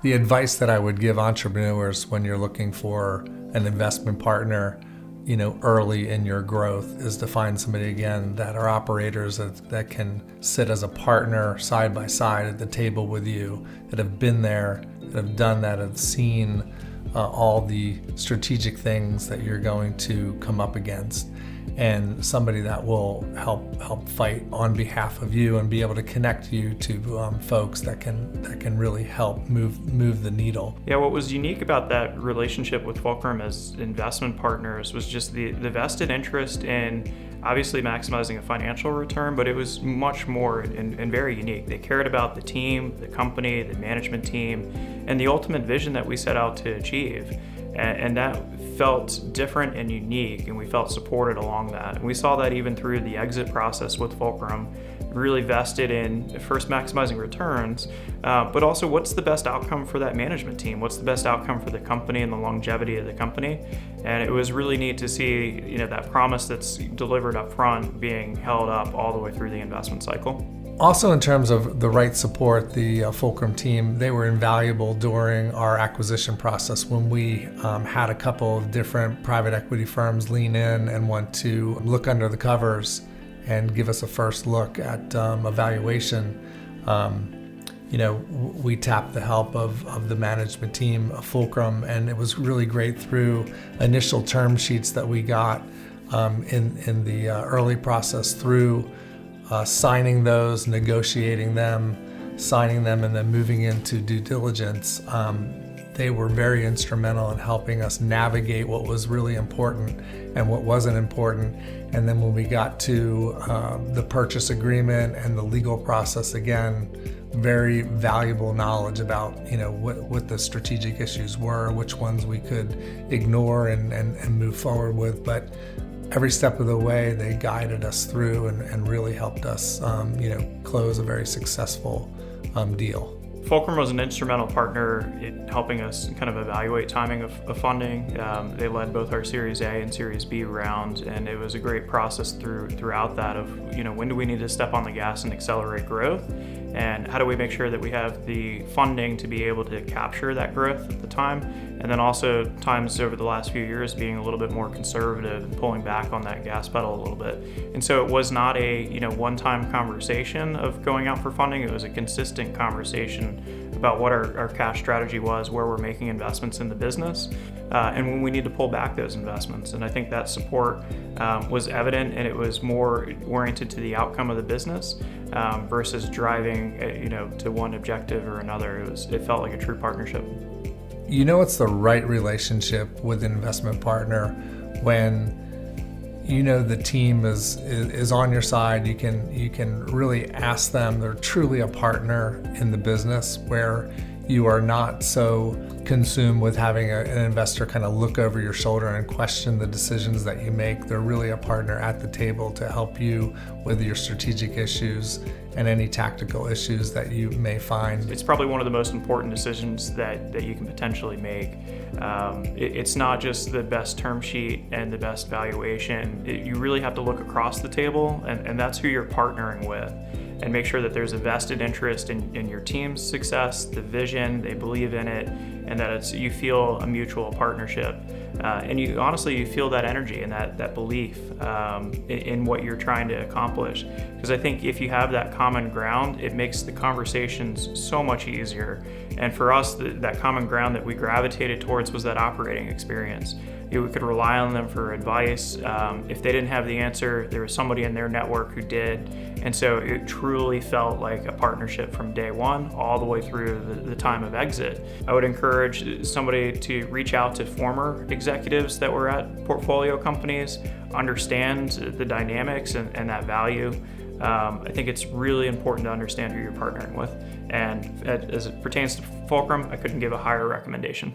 The advice that I would give entrepreneurs when you're looking for an investment partner, early in your growth, is to find somebody, again, that are operators that can sit as a partner side by side at the table with you, that have been there, that have done that, have seen all the strategic things that you're going to come up against, and somebody that will help fight on behalf of you and be able to connect you to folks that can really help move the needle. Yeah, what was unique about that relationship with Fulcrum as investment partners was just the vested interest in obviously maximizing a financial return, but it was much more and very unique. They cared about the team, the company, the management team, and the ultimate vision that we set out to achieve. And that felt different and unique, and we felt supported along that. And we saw that even through the exit process with Fulcrum, really vested in first maximizing returns, but also what's the best outcome for that management team? What's the best outcome for the company and the longevity of the company? And it was really neat to see, that promise that's delivered up front being held up all the way through the investment cycle. Also, in terms of the right support, the Fulcrum team, they were invaluable during our acquisition process when we had a couple of different private equity firms lean in and want to look under the covers and give us a first look at a valuation. We tapped the help of the management team of Fulcrum, and it was really great through initial term sheets that we got in the early process, through signing those, negotiating them, signing them, and then moving into due diligence. They were very instrumental in helping us navigate what was really important and what wasn't important. And then when we got to the purchase agreement and the legal process, again, very valuable knowledge about what the strategic issues were, which ones we could ignore and move forward with. But every step of the way, they guided us through and really helped us close a very successful deal. Fulcrum was an instrumental partner in helping us kind of evaluate timing of funding. They led both our Series A and Series B rounds, and it was a great process throughout that of, when do we need to step on the gas and accelerate growth? And how do we make sure that we have the funding to be able to capture that growth at the time? And then also times over the last few years being a little bit more conservative and pulling back on that gas pedal a little bit. And so it was not a one-time conversation of going out for funding. It was a consistent conversation about what our cash strategy was, where we're making investments in the business, and when we need to pull back those investments. And I think that support was evident, and it was more oriented to the outcome of the business versus driving to one objective or another. It felt like a true partnership. It's the right relationship with an investment partner when the team is on your side. You can really ask them. They're truly a partner in the business, where you are not so consumed with having an investor kind of look over your shoulder and question the decisions that you make. They're really a partner at the table to help you with your strategic issues and any tactical issues that you may find. It's probably one of the most important decisions that you can potentially make. It's not just the best term sheet and the best valuation. You really have to look across the table, and that's who you're partnering with, and make sure that there's a vested interest in your team's success, the vision, they believe in it, and that you feel a mutual partnership. And you feel that energy and that belief in what you're trying to accomplish. Because I think if you have that common ground, it makes the conversations so much easier. And for us, that common ground that we gravitated towards was that operating experience. We could rely on them for advice. If they didn't have the answer, there was somebody in their network who did. And so it truly felt like a partnership from day one all the way through the time of exit. I would encourage somebody to reach out to former executives that were at portfolio companies, understand the dynamics and that value. I think it's really important to understand who you're partnering with. And as it pertains to Fulcrum, I couldn't give a higher recommendation.